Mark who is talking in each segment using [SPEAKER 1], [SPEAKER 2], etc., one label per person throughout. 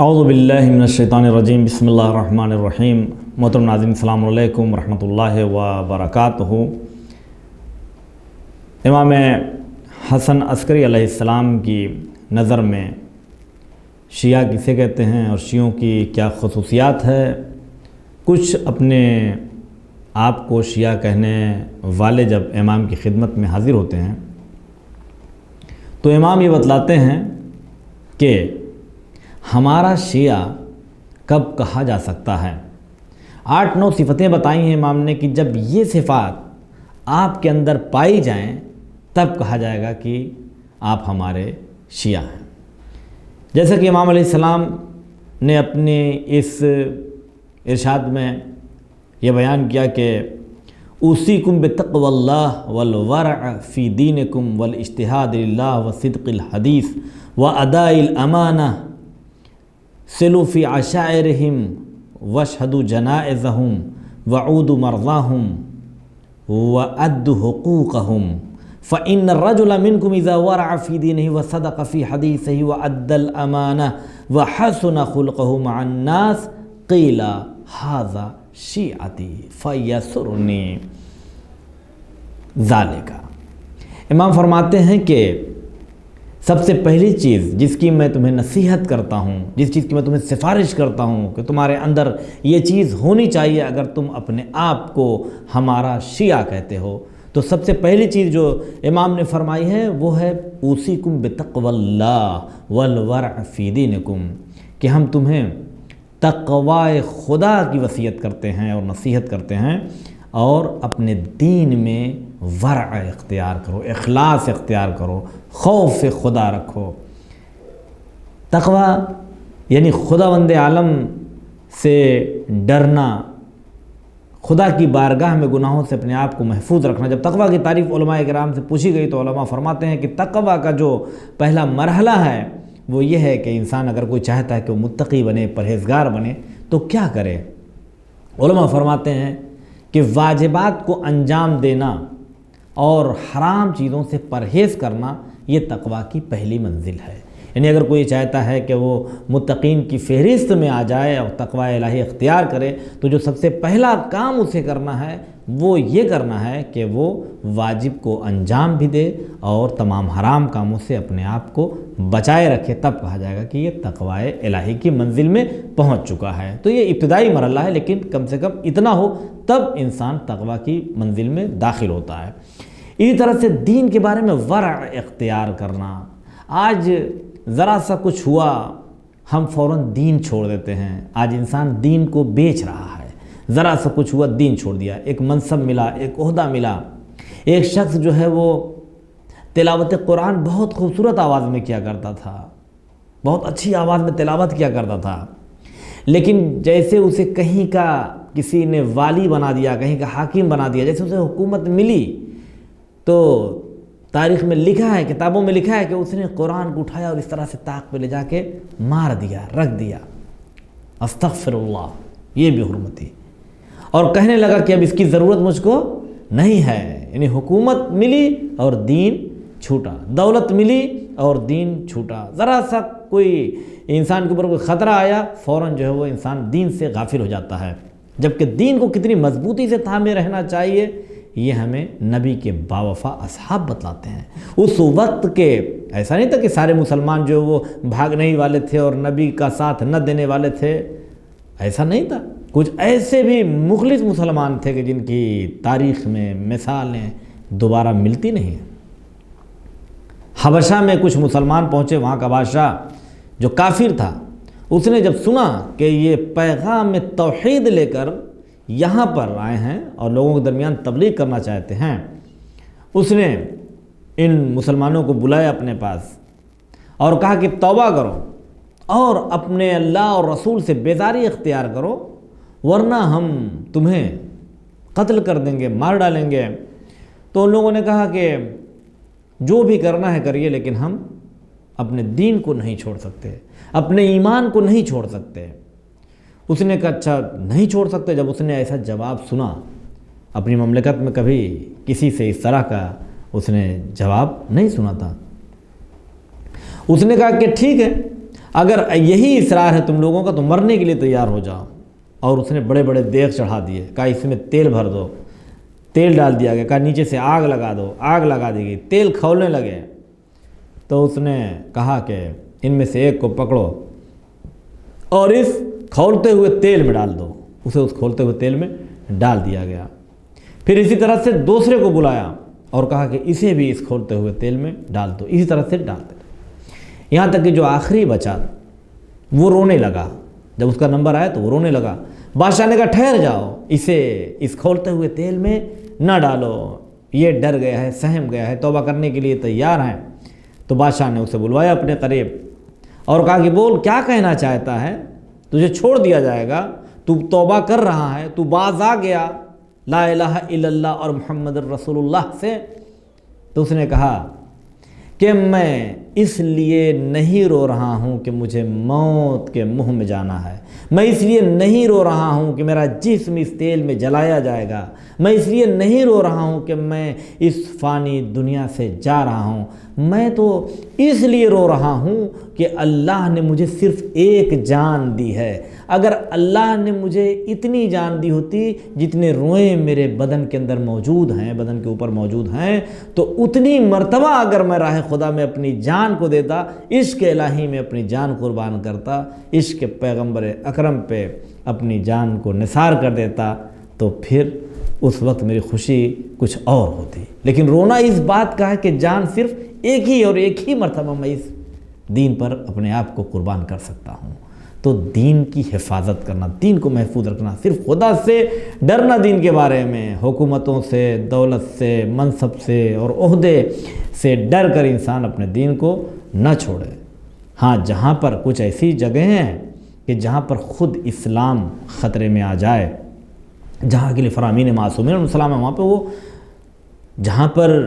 [SPEAKER 1] اعوذ باللہ من الشیطان الرجیم، بسم اللہ الرحمن الرحیم۔ محترم ناظرین، السلام علیکم ورحمۃ اللہ وبرکاتہ۔ امام حسن عسکری علیہ السلام کی نظر میں شیعہ کسے کہتے ہیں اور شیعوں کی کیا خصوصیات ہے؟ کچھ اپنے آپ کو شیعہ کہنے والے جب امام کی خدمت میں حاضر ہوتے ہیں تو امام یہ بتلاتے ہیں کہ ہمارا شیعہ کب کہا جا سکتا ہے۔ 8-9 صفتیں بتائی ہیں امام نے کہ جب یہ صفات آپ کے اندر پائی جائیں تب کہا جائے گا کہ آپ ہمارے شیعہ ہیں۔ جیسا کہ امام علیہ السلام نے اپنے اس ارشاد میں یہ بیان کیا کہ اوصیکم بتقوی اللہ والورع فی دینکم والاجتہاد للہ وصدق الحدیث واداء الامانہ صلوا فی عشائرہم واشہدوا جنائزہم وعودوا مرضاہم وادوا حقوقہم فإن الرجل منکم اذا ورع فی دینہ وصدق فی حدیثہ وادى الامانہ وحسن خلقہ مع الناس قیل ھذا شیعتی فیسرنی ذالک۔ امام فرماتے ہیں کہ سب سے پہلی چیز جس کی میں تمہیں نصیحت کرتا ہوں، جس چیز کی میں تمہیں سفارش کرتا ہوں کہ تمہارے اندر یہ چیز ہونی چاہیے اگر تم اپنے آپ کو ہمارا شیعہ کہتے ہو، تو سب سے پہلی چیز جو امام نے فرمائی ہے وہ ہے اوصیکم بتقوی اللہ والورع فی دینکم، کہ ہم تمہیں تقوی خدا کی وصیت کرتے ہیں اور نصیحت کرتے ہیں اور اپنے دین میں ورع اختیار کرو، اخلاص اختیار کرو، خوف خدا رکھو۔ تقوی یعنی خداوند عالم سے ڈرنا، خدا کی بارگاہ میں گناہوں سے اپنے آپ کو محفوظ رکھنا۔ جب تقوی کی تعریف علماء کرام سے پوچھی گئی تو علماء فرماتے ہیں کہ تقوی کا جو پہلا مرحلہ ہے وہ یہ ہے کہ انسان اگر کوئی چاہتا ہے کہ وہ متقی بنے، پرہیزگار بنے، تو کیا کرے؟ علماء فرماتے ہیں کہ واجبات کو انجام دینا اور حرام چیزوں سے پرہیز کرنا یہ تقوی کی پہلی منزل ہے۔ یعنی اگر کوئی چاہتا ہے کہ وہ متقین کی فہرست میں آ جائے اور تقوی الہی اختیار کرے تو جو سب سے پہلا کام اسے کرنا ہے وہ یہ کرنا ہے کہ وہ واجب کو انجام بھی دے اور تمام حرام کاموں سے اپنے آپ کو بچائے رکھے، تب کہا جائے گا کہ یہ تقوی الہی کی منزل میں پہنچ چکا ہے۔ تو یہ ابتدائی مرحلہ ہے، لیکن کم سے کم اتنا ہو تب انسان تقوی کی منزل میں داخل ہوتا ہے۔ اسی طرح سے دین کے بارے میں ورع اختیار کرنا۔ آج ذرا سا کچھ ہوا ہم فوراً دین چھوڑ دیتے ہیں۔ آج انسان دین کو بیچ رہا ہے، ذرا سا کچھ ہوا دین چھوڑ دیا، ایک منصب ملا، ایک عہدہ ملا۔ ایک شخص جو ہے وہ تلاوت قرآن بہت خوبصورت آواز میں کیا کرتا تھا، بہت اچھی آواز میں تلاوت کیا کرتا تھا، لیکن جیسے اسے کہیں کا کسی نے والی بنا دیا، کہیں کا حاکم بنا دیا، جیسے اسے حکومت ملی تو تاریخ میں لکھا ہے، کتابوں میں لکھا ہے کہ اس نے قرآن کو اٹھایا اور اس طرح سے طاق پہ لے جا کے مار دیا، رکھ دیا، استغفر اللہ، یہ بھی حرمتی، اور کہنے لگا کہ اب اس کی ضرورت مجھ کو نہیں ہے۔ یعنی حکومت ملی اور دین چھوٹا، دولت ملی اور دین چھوٹا، ذرا سا کوئی انسان کے اوپر کوئی خطرہ آیا فوراً جو ہے وہ انسان دین سے غافل ہو جاتا ہے، جبکہ دین کو کتنی مضبوطی سے تھامے رہنا چاہیے یہ ہمیں نبی کے باوفا اصحاب بتلاتے ہیں۔ اس وقت کے ایسا نہیں تھا کہ سارے مسلمان جو وہ بھاگنے ہی والے تھے اور نبی کا ساتھ نہ دینے والے تھے، ایسا نہیں تھا۔ کچھ ایسے بھی مخلص مسلمان تھے کہ جن کی تاریخ میں مثالیں دوبارہ ملتی نہیں ہیں۔ حبشہ میں کچھ مسلمان پہنچے، وہاں کا بادشاہ جو کافر تھا اس نے جب سنا کہ یہ پیغام توحید لے کر یہاں پر آئے ہیں اور لوگوں کے درمیان تبلیغ کرنا چاہتے ہیں، اس نے ان مسلمانوں کو بلایا اپنے پاس اور کہا کہ توبہ کرو اور اپنے اللہ اور رسول سے بیزاری اختیار کرو ورنہ ہم تمہیں قتل کر دیں گے، مار ڈالیں گے۔ تو ان لوگوں نے کہا کہ جو بھی کرنا ہے کریے، لیکن ہم اپنے دین کو نہیں چھوڑ سکتے، اپنے ایمان کو نہیں چھوڑ سکتے۔ اس نے کہا اچھا نہیں چھوڑ سکتے۔ جب اس نے ایسا جواب سنا، اپنی مملکت میں کبھی کسی سے اس طرح کا اس نے جواب نہیں سنا تھا، اس نے کہا کہ ٹھیک ہے، اگر یہی اصرار ہے تم لوگوں کا تو مرنے کے لیے تیار ہو جاؤ۔ اور اس نے بڑے بڑے دیگ چڑھا دیے، کہا اس میں تیل بھر دو، تیل ڈال دیا گیا، کہا نیچے سے آگ لگا دو، آگ لگا دی گئی، تیل کھولنے لگے۔ تو اس نے کہا کہ ان میں سے ایک کو پکڑو اور اس کھولتے ہوئے تیل میں ڈال دو، اسے اس کھولتے ہوئے تیل میں ڈال دیا گیا۔ پھر اسی طرح سے دوسرے کو بلایا اور کہا کہ اسے بھی اس کھولتے ہوئے تیل میں ڈال دو، اسی طرح سے ڈالتے رہے، یہاں تک کہ جو آخری بچا وہ رونے لگا۔ جب اس کا نمبر آیا تو وہ رونے لگا۔ بادشاہ نے کہا ٹھہر جاؤ، اسے اس کھولتے ہوئے تیل میں نہ ڈالو، یہ ڈر گیا ہے، سہم گیا ہے، توبہ کرنے کے لیے تیار ہیں۔ تو بادشاہ نے اسے بلوایا اپنے قریب اور کہا کہ بول کیا کہنا چاہتا ہے، تجھے چھوڑ دیا جائے گا، تو توبہ کر رہا ہے، تو باز آ گیا لا الہ الا اللہ اور محمد الرسول اللہ سے۔ تو اس نے کہا کہ میں اس لیے نہیں رو رہا ہوں کہ مجھے موت کے منہ میں جانا ہے، میں اس لیے نہیں رو رہا ہوں کہ میرا جسم اس تیل میں جلایا جائے گا، میں اس لیے نہیں رو رہا ہوں کہ میں اس فانی دنیا سے جا رہا ہوں، میں تو اس لیے رو رہا ہوں کہ اللہ نے مجھے صرف ایک جان دی ہے۔ اگر اللہ نے مجھے اتنی جان دی ہوتی جتنے روئیں میرے بدن کے اندر موجود ہیں، بدن کے اوپر موجود ہیں، تو اتنی مرتبہ اگر میں راہ خدا میں اپنی جان کو دیتا، عشق الہی میں اپنی جان قربان کرتا، عشق پیغمبر اکرم پہ اپنی جان کو نثار کر دیتا، تو پھر اس وقت میری خوشی کچھ اور ہوتی۔ لیکن رونا اس بات کا ہے کہ جان صرف ایک ہی اور ایک ہی مرتبہ میں اس دین پر اپنے آپ کو قربان کر سکتا ہوں۔ تو دین کی حفاظت کرنا، دین کو محفوظ رکھنا، صرف خدا سے ڈرنا، دین کے بارے میں حکومتوں سے، دولت سے، منصب سے اور عہدے سے ڈر کر انسان اپنے دین کو نہ چھوڑے۔ ہاں جہاں پر کچھ ایسی جگہیں ہیں کہ جہاں پر خود اسلام خطرے میں آ جائے، جہاں کے لیے فرامین معصومین علیہ السلام ہے، وہاں پہ وہ جہاں پر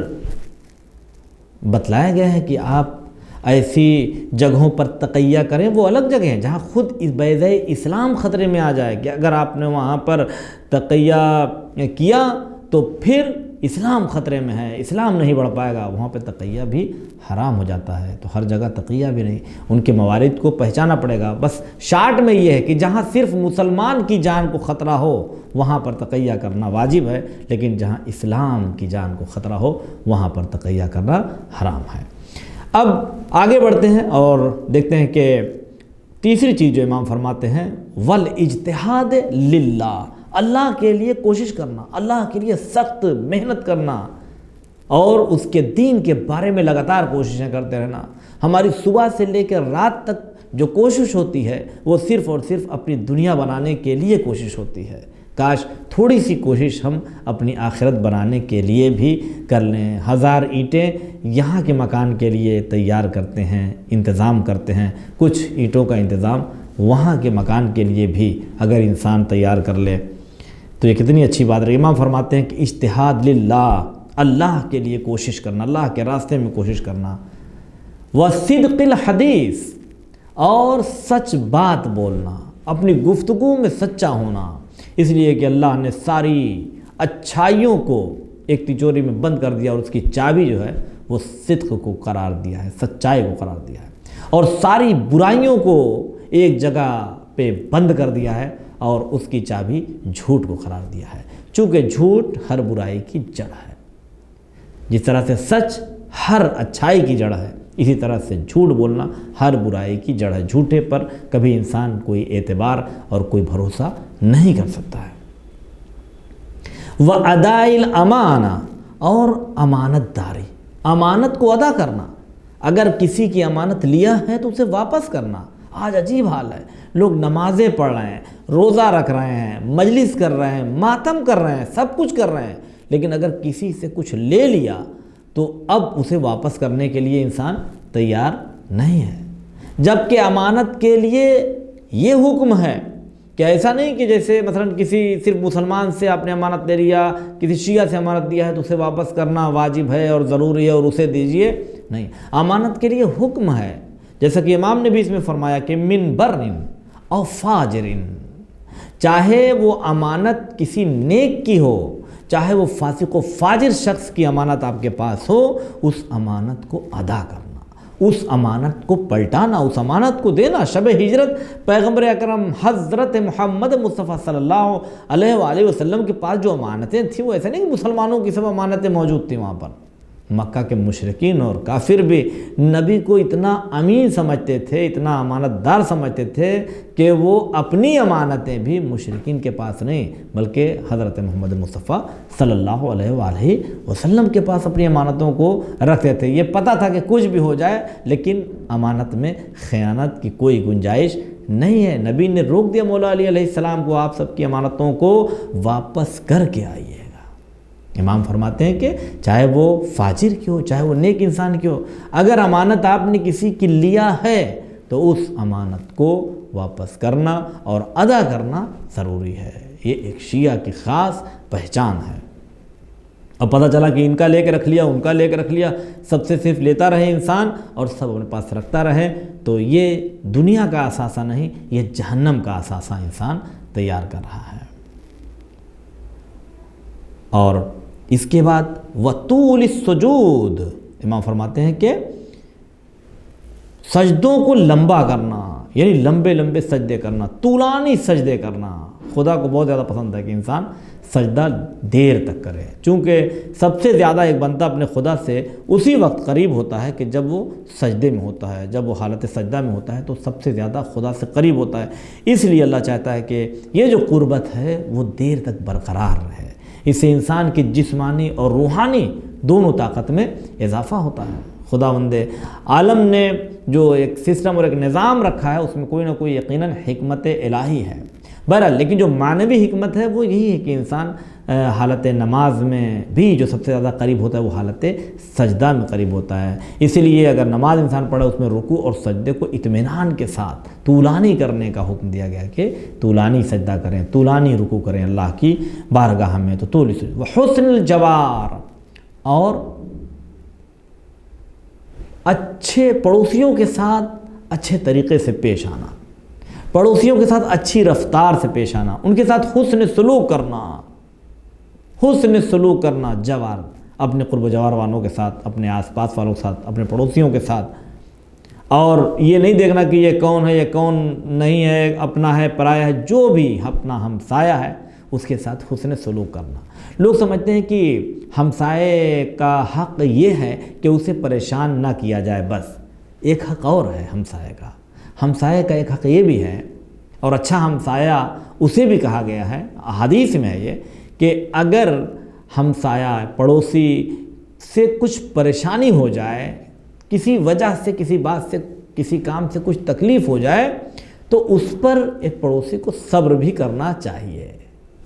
[SPEAKER 1] بتلایا گیا ہے کہ آپ ایسی جگہوں پر تقیہ کریں، وہ الگ جگہ ہیں جہاں خود اس بیضۂ اسلام خطرے میں آ جائے کہ اگر آپ نے وہاں پر تقیہ کیا تو پھر اسلام خطرے میں ہے، اسلام نہیں بڑھ پائے گا، وہاں پہ تقیہ بھی حرام ہو جاتا ہے۔ تو ہر جگہ تقیہ بھی نہیں، ان کے موارد کو پہچانا پڑے گا۔ بس شارٹ میں یہ ہے کہ جہاں صرف مسلمان کی جان کو خطرہ ہو وہاں پر تقیہ کرنا واجب ہے، لیکن جہاں اسلام کی جان کو خطرہ ہو وہاں پر تقیہ کرنا حرام ہے۔ اب آگے بڑھتے ہیں اور دیکھتے ہیں کہ تیسری چیز جو امام فرماتے ہیں والاجتہاد للہ، اللہ کے لیے کوشش کرنا، اللہ کے لیے سخت محنت کرنا اور اس کے دین کے بارے میں لگاتار کوششیں کرتے رہنا۔ ہماری صبح سے لے کر رات تک جو کوشش ہوتی ہے وہ صرف اور صرف اپنی دنیا بنانے کے لیے کوشش ہوتی ہے۔ کاش تھوڑی سی کوشش ہم اپنی آخرت بنانے کے لیے بھی کر لیں۔ 1000 اینٹیں یہاں کے مکان کے لیے تیار کرتے ہیں، انتظام کرتے ہیں، کچھ اینٹوں کا انتظام وہاں کے مکان کے لیے بھی اگر انسان تیار کر لے تو یہ کتنی اچھی بات رہی۔ امام فرماتے ہیں کہ اجتہاد للہ، اللہ کے لیے کوشش کرنا، اللہ کے راستے میں کوشش کرنا، وصدق الحدیث، اور سچ بات بولنا، اپنی گفتگو میں سچا ہونا، اس لیے کہ اللہ نے ساری اچھائیوں کو ایک تجوری میں بند کر دیا اور اس کی چابی جو ہے وہ صدق کو قرار دیا ہے، سچائی کو قرار دیا ہے، اور ساری برائیوں کو ایک جگہ پہ بند کر دیا ہے اور اس کی چابی جھوٹ کو قرار دیا ہے، چونکہ جھوٹ ہر برائی کی جڑ ہے۔ جس طرح سے سچ ہر اچھائی کی جڑ ہے، اسی طرح سے جھوٹ بولنا ہر برائی کی جڑ ہے۔ جھوٹے پر کبھی انسان کوئی اعتبار اور کوئی بھروسہ نہیں کر سکتا ہے۔ وَأَدَاءِ الْأَمَانَةِ، اور امانت داری، امانت کو ادا کرنا۔ اگر کسی کی امانت لیا ہے تو اسے واپس کرنا۔ آج عجیب حال ہے، لوگ نمازیں پڑھ رہے ہیں، روزہ رکھ رہے ہیں، مجلس کر رہے ہیں، ماتم کر رہے ہیں، سب کچھ کر رہے ہیں، لیکن اگر کسی سے کچھ لے لیا تو اب اسے واپس کرنے کے لیے انسان تیار نہیں ہے۔ جبکہ امانت کے لیے یہ حکم ہے کہ ایسا نہیں کہ جیسے مثلا کسی صرف مسلمان سے آپ نے امانت لے لیا، کسی شیعہ سے امانت دیا ہے تو اسے واپس کرنا واجب ہے اور ضروری ہے اور اسے دیجئے، نہیں، امانت کے لیے حکم ہے۔ جیسا کہ امام نے بھی اس میں فرمایا کہ من برن او فاجر، چاہے وہ امانت کسی نیک کی ہو، چاہے وہ فاسق و فاجر شخص کی امانت آپ کے پاس ہو، اس امانت کو ادا کرنا، اس امانت کو پلٹانا، اس امانت کو دینا۔ شب ہجرت پیغمبر اکرم حضرت محمد مصطفیٰ صلی اللہ علیہ وآلہ وسلم کے پاس جو امانتیں تھیں وہ ایسا نہیں کہ مسلمانوں کی سب امانتیں موجود تھیں وہاں پر۔ مکہ کے مشرکین اور کافر بھی نبی کو اتنا امین سمجھتے تھے، اتنا امانت دار سمجھتے تھے کہ وہ اپنی امانتیں بھی مشرکین کے پاس نہیں بلکہ حضرت محمد مصطفیٰ صلی اللہ علیہ وآلہ وسلم کے پاس اپنی امانتوں کو رکھتے تھے۔ یہ پتہ تھا کہ کچھ بھی ہو جائے لیکن امانت میں خیانت کی کوئی گنجائش نہیں ہے۔ نبی نے روک دیا مولا علی علیہ السلام کو، آپ سب کی امانتوں کو واپس کر کے آئیے۔ امام فرماتے ہیں کہ چاہے وہ فاجر کیوں، چاہے وہ نیک انسان کیوں، اگر امانت آپ نے کسی کی لیا ہے تو اس امانت کو واپس کرنا اور ادا کرنا ضروری ہے۔ یہ ایک شیعہ کی خاص پہچان ہے۔ اب پتہ چلا کہ ان کا لے کے رکھ لیا، ان کا لے کے رکھ لیا، سب سے صرف لیتا رہے انسان اور سب اپنے پاس رکھتا رہے، تو یہ دنیا کا اثاثہ نہیں، یہ جہنم کا اثاثہ انسان تیار کر رہا ہے۔ اور اس کے بعد وطول السجود، امام فرماتے ہیں کہ سجدوں کو لمبا کرنا، یعنی لمبے لمبے سجدے کرنا، طولانی سجدے کرنا۔ خدا کو بہت زیادہ پسند ہے کہ انسان سجدہ دیر تک کرے، چونکہ سب سے زیادہ ایک بندہ اپنے خدا سے اسی وقت قریب ہوتا ہے کہ جب وہ سجدے میں ہوتا ہے، جب وہ حالت سجدہ میں ہوتا ہے تو سب سے زیادہ خدا سے قریب ہوتا ہے۔ اس لیے اللہ چاہتا ہے کہ یہ جو قربت ہے وہ دیر تک برقرار رہے، اس سے انسان کی جسمانی اور روحانی دونوں طاقت میں اضافہ ہوتا ہے۔ خداوند عالم نے جو ایک سسٹم اور ایک نظام رکھا ہے اس میں کوئی نہ کوئی یقیناً حکمت الہی ہے۔ بہرحال لیکن جو معنوی حکمت ہے وہ یہی ہے کہ انسان حالت نماز میں بھی جو سب سے زیادہ قریب ہوتا ہے وہ حالت سجدہ میں قریب ہوتا ہے۔ اسی لیے اگر نماز انسان پڑھے اس میں رکوع اور سجدے کو اطمینان کے ساتھ طولانی کرنے کا حکم دیا گیا کہ طولانی سجدہ کریں، طولانی رکوع کریں اللہ کی بارگاہ میں، تو طول سجدہ۔ وحسن الجوار، اور اچھے پڑوسیوں کے ساتھ اچھے طریقے سے پیش آنا، پڑوسیوں کے ساتھ اچھی رفتار سے پیش آنا، ان کے ساتھ حسن سلوک کرنا، حسن سلوک کرنا، جوار اپنے قرب و جوار والوں کے ساتھ، اپنے آس پاس والوں کے ساتھ، اپنے پڑوسیوں کے ساتھ، اور یہ نہیں دیکھنا کہ یہ کون ہے یہ کون نہیں ہے، اپنا ہے پرایا ہے، جو بھی اپنا ہمسایہ ہے اس کے ساتھ حسن سلوک کرنا۔ لوگ سمجھتے ہیں کہ ہمسائے کا حق یہ ہے کہ اسے پریشان نہ کیا جائے، بس ایک حق اور ہے ہمسائے کا، ہمسائے کا ایک حق یہ بھی ہے، اور اچھا ہمسایہ اسے بھی کہا گیا ہے، حدیث میں ہے یہ کہ اگر ہمسایہ پڑوسی سے کچھ پریشانی ہو جائے، کسی وجہ سے، کسی بات سے، کسی کام سے کچھ تکلیف ہو جائے تو اس پر ایک پڑوسی کو صبر بھی کرنا چاہیے۔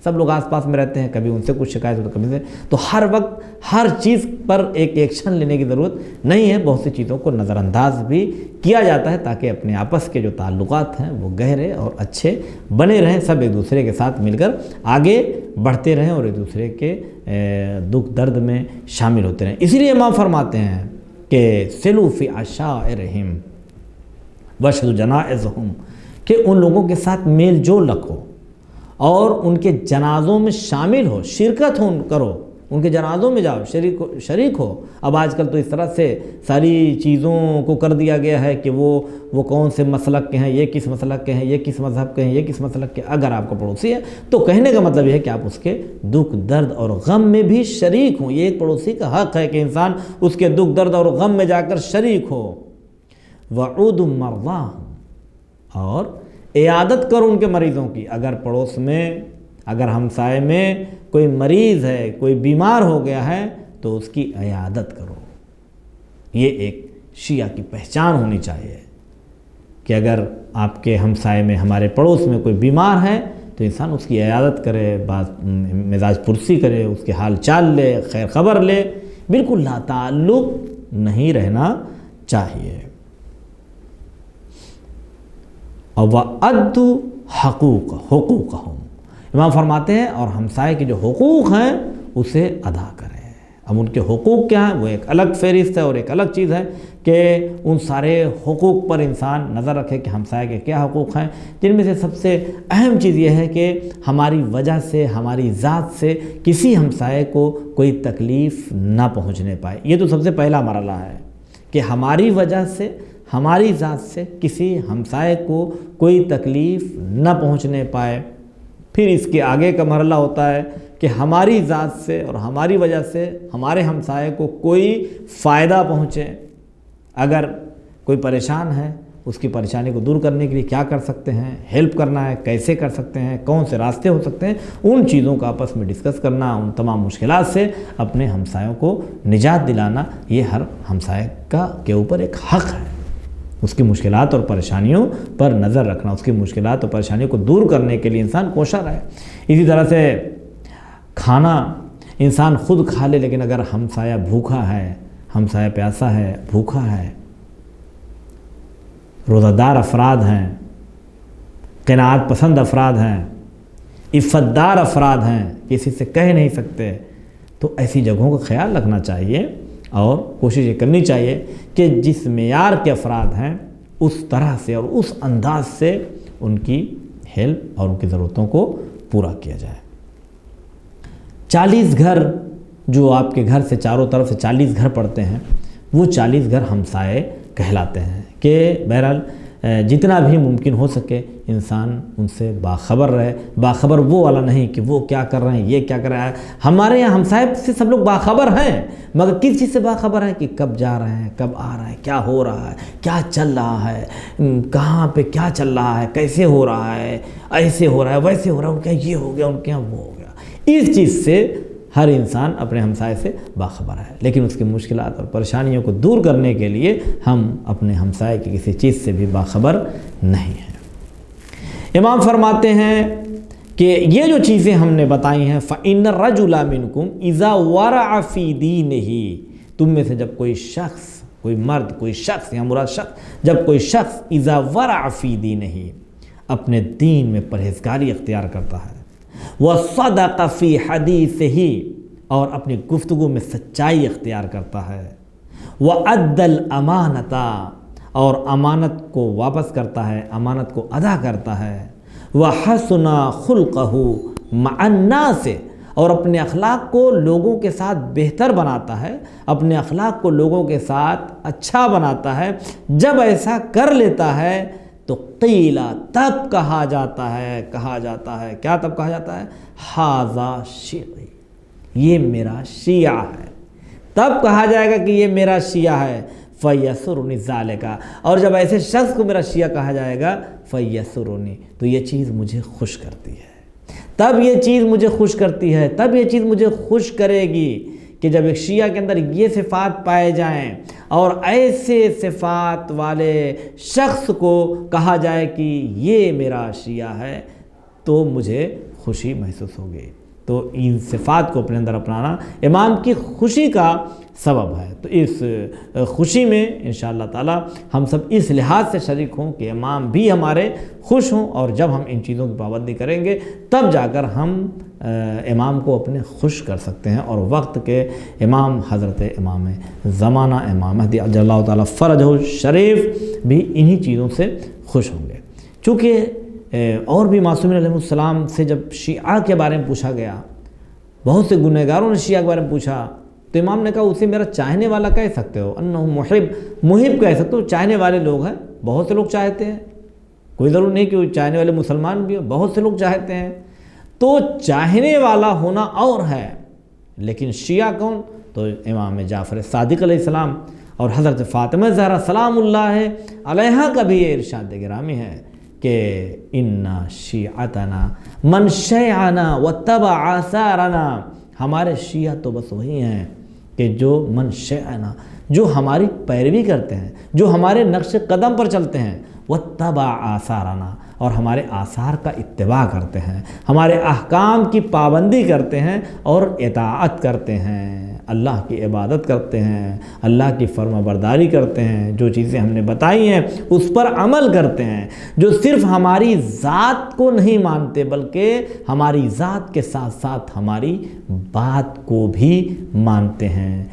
[SPEAKER 1] سب لوگ آس پاس میں رہتے ہیں، کبھی ان سے کچھ شکایت ہوتا ہے کبھی سے، تو ہر وقت ہر چیز پر ایک ایکشن لینے کی ضرورت نہیں ہے، بہت سی چیزوں کو نظر انداز بھی کیا جاتا ہے تاکہ اپنے آپس کے جو تعلقات ہیں وہ گہرے اور اچھے بنے رہیں، سب ایک دوسرے کے ساتھ مل کر آگے بڑھتے رہیں اور ایک دوسرے کے دکھ درد میں شامل ہوتے رہیں۔ اسی لیے امام فرماتے ہیں کہ سلو فی عشائرہم وشد جنائزہم، کہ ان لوگوں کے ساتھ میل جول رکھو اور ان کے جنازوں میں شامل ہو، شرکت کرو، ان کے جنازوں میں جاؤ، شریک ہو۔ اب آج کل تو اس طرح سے ساری چیزوں کو کر دیا گیا ہے کہ وہ کون سے مسلک کے ہیں، یہ کس مسلک کے ہیں، یہ کس مذہب کے ہیں، یہ کس مسلک کے، اگر آپ کا پڑوسی ہے تو کہنے کا مطلب یہ ہے کہ آپ اس کے دکھ درد اور غم میں بھی شریک ہوں۔ یہ ایک پڑوسی کا حق ہے کہ انسان اس کے دکھ درد اور غم میں جا کر شریک ہو۔ وعود مرضاہم، اور عیادت کرو ان کے مریضوں کی، اگر پڑوس میں، اگر ہمسائے میں کوئی مریض ہے، کوئی بیمار ہو گیا ہے تو اس کی عیادت کرو۔ یہ ایک شیعہ کی پہچان ہونی چاہیے کہ اگر آپ کے ہمسائے میں، ہمارے پڑوس میں کوئی بیمار ہے تو انسان اس کی عیادت کرے، مزاج پرسی کرے، اس کے حال چال لے، خیر خبر لے، بالکل لا تعلق نہیں رہنا چاہیے۔ وَأَدُّوا حُقُوقَهُمْ، امام فرماتے ہیں اور ہمسائے کے جو حقوق ہیں اسے ادا کریں۔ اب ان کے حقوق کیا ہیں وہ ایک الگ فہرست ہے اور ایک الگ چیز ہے کہ ان سارے حقوق پر انسان نظر رکھے کہ ہمسائے کے کیا حقوق ہیں، جن میں سے سب سے اہم چیز یہ ہے کہ ہماری وجہ سے، ہماری ذات سے کسی ہمسائے کو کوئی تکلیف نہ پہنچنے پائے۔ یہ تو سب سے پہلا مرحلہ ہے کہ ہماری وجہ سے، ہماری ذات سے کسی ہمسائے کو کوئی تکلیف نہ پہنچنے پائے۔ پھر اس کے آگے کا مرحلہ ہوتا ہے کہ ہماری ذات سے اور ہماری وجہ سے ہمارے ہمسائے کو کوئی فائدہ پہنچے۔ اگر کوئی پریشان ہے، اس کی پریشانی کو دور کرنے کے لیے کیا کر سکتے ہیں، ہیلپ کرنا ہے، کیسے کر سکتے ہیں، کون سے راستے ہو سکتے ہیں، ان چیزوں کا آپس میں ڈسکس کرنا، ان تمام مشکلات سے اپنے ہمسایوں کو نجات دلانا، یہ ہر ہمسائے کے اوپر ایک حق ہے۔ اس کی مشکلات اور پریشانیوں پر نظر رکھنا، اس کی مشکلات اور پریشانیوں کو دور کرنے کے لیے انسان کوشاں رہے۔ اسی طرح سے کھانا انسان خود کھا لے، لیکن اگر ہمسایہ بھوکا ہے، ہمسایہ پیاسا ہے، بھوکا ہے، روزہ دار افراد ہیں، قناعت پسند افراد ہیں، عفت دار افراد ہیں، کسی سے کہہ نہیں سکتے، تو ایسی جگہوں کا خیال رکھنا چاہیے اور کوشش یہ کرنی چاہیے کہ جس معیار کے افراد ہیں اس طرح سے اور اس انداز سے ان کی ہیلپ اور ان کی ضرورتوں کو پورا کیا جائے۔ 40 گھر جو آپ کے گھر سے چاروں طرف سے 40 گھر پڑتے ہیں، وہ 40 گھر ہمسائے کہلاتے ہیں کہ بہرحال جتنا بھی ممکن ہو سکے انسان ان سے باخبر رہے۔ باخبر وہ والا نہیں کہ وہ کیا کر رہے ہیں، یہ کیا کر رہا ہے۔ ہمارے یہاں ہمسائے سے سب لوگ باخبر ہیں، مگر کس چیز سے باخبر ہے کہ کب جا رہے ہیں، کب آ رہے ہیں، کیا ہو رہا ہے، کیا چل رہا ہے، کہاں پہ کیا چل رہا ہے، کیسے ہو رہا ہے، ایسے ہو رہا ہے، ویسے ہو رہا ہے، ان کے یہاں یہ ہو گیا، ان کے یہاں وہ ہو گیا۔ اس چیز سے ہر انسان اپنے ہمسائے سے باخبر ہے، لیکن اس کی مشکلات اور پریشانیوں کو دور کرنے کے لیے ہم اپنے ہمسائے کی کسی چیز سے بھی باخبر نہیں ہیں۔ امام فرماتے ہیں کہ یہ جو چیزیں ہم نے بتائی ہیں فَإِنَّ الرَّجُلَ مِنْكُمْ إِذَا وَرَعَ فِي دِينِهِ، تم میں سے جب کوئی شخص، کوئی مرد، کوئی شخص، یہاں مراد شخص، جب کوئی شخص اِذَا وَرَعَ فِي دِينِهِ اپنے دین میں پرہیزگاری اختیار کرتا ہے، وَصَدَقَ فِي حَدِيثِهِ اور اپنی گفتگو میں سچائی اختیار کرتا ہے، وَأَدَّى الْأَمَانَةَ اور امانت کو واپس کرتا ہے، امانت کو ادا کرتا ہے، وَحَسُنَ خُلْقَهُ مَعَ النَّاسِ اور اپنے اخلاق کو لوگوں کے ساتھ بہتر بناتا ہے، اپنے اخلاق کو لوگوں کے ساتھ اچھا بناتا ہے، جب ایسا کر لیتا ہے تو قیل تب کہا جاتا ہے کیا تب کہا جاتا ہے؟ ھذا شیعی، یہ میرا شیعہ ہے۔ تب کہا جائے گا کہ یہ میرا شیعہ ہے، فیسرنی ذالک، اور جب ایسے شخص کو میرا شیعہ کہا جائے گا فیسرنی، تو یہ چیز مجھے خوش کرتی ہے، تب یہ چیز مجھے خوش کرتی ہے، تب یہ چیز مجھے خوش کرے گی کہ جب ایک شیعہ کے اندر یہ صفات پائے جائیں اور ایسے صفات والے شخص کو کہا جائے کہ یہ میرا شیعہ ہے تو مجھے خوشی محسوس ہوگی۔ تو ان صفات کو اپنے اندر اپنانا امام کی خوشی کا سبب ہے۔ تو اس خوشی میں انشاءاللہ تعالی ہم سب اس لحاظ سے شریک ہوں کہ امام بھی ہمارے خوش ہوں، اور جب ہم ان چیزوں کی پابندی کریں گے تب جا کر ہم امام کو اپنے خوش کر سکتے ہیں، اور وقت کے امام حضرت امام زمانہ امام مہدی عجل اللہ تعالی فرجہ الشریف بھی انہی چیزوں سے خوش ہوں گے۔ چونکہ اور بھی معصومین علیہ السلام سے جب شیعہ کے بارے میں پوچھا گیا، بہت سے گنہگاروں نے شیعہ کے بارے میں پوچھا، تو امام نے کہا اسے میرا چاہنے والا کہہ سکتے ہو، انہ محب کہہ سکتے ہو، چاہنے والے لوگ ہیں، بہت سے لوگ چاہتے ہیں، کوئی ضرور نہیں کہ وہ چاہنے والے مسلمان بھی ہو، بہت سے لوگ چاہتے ہیں۔ تو چاہنے والا ہونا اور ہے، لیکن شیعہ کون؟ تو امام جعفر صادق علیہ السلام اور حضرت فاطمہ زہرا سلام اللہ علیہا کا بھی یہ ارشاد گرامی ہے کہ ان شیعتنا من شیعنا واتبع آثارنا، ہمارے شیعہ تو بس وہی ہیں کہ جو من شیعنا، جو ہماری پیروی کرتے ہیں، جو ہمارے نقش قدم پر چلتے ہیں، واتبع آثارنا اور ہمارے آثار کا اتباع کرتے ہیں، ہمارے احکام کی پابندی کرتے ہیں اور اطاعت کرتے ہیں، اللہ کی عبادت کرتے ہیں، اللہ کی فرما برداری کرتے ہیں، جو چیزیں ہم نے بتائی ہیں اس پر عمل کرتے ہیں، جو صرف ہماری ذات کو نہیں مانتے بلکہ ہماری ذات کے ساتھ ساتھ ہماری بات کو بھی مانتے ہیں۔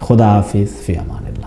[SPEAKER 1] خدا حافظ، فی امان اللہ۔